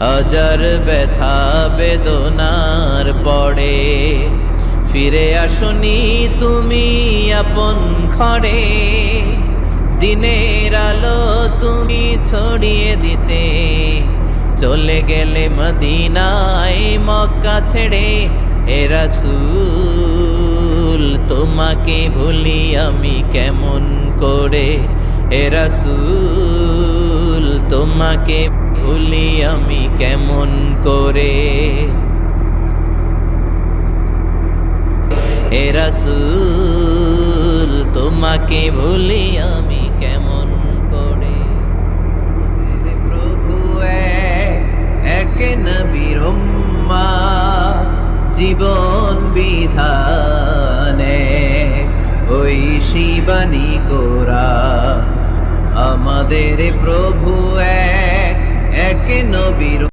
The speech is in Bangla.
হাজার ব্যথা বেদনার পরে ফিরে আসনি তুমি আপন ঘরে। দিনের আলো তুমি ছড়িয়ে দিতে চলে গেলে মদিনায় মক্কা ছেড়ে। হে রাসূল তোমাকে ভুলি আমি কেমন করে, হে রাসূল তোমাকে ভুলি আমি কেমন করে। হে রাসূল তোমাকে ভুলি আমি কেমন করে। প্রভু এক নবীর উম্মত জীবন বিধানে ওই শিবানী কোরা। আমাদের প্রভু এক নবীর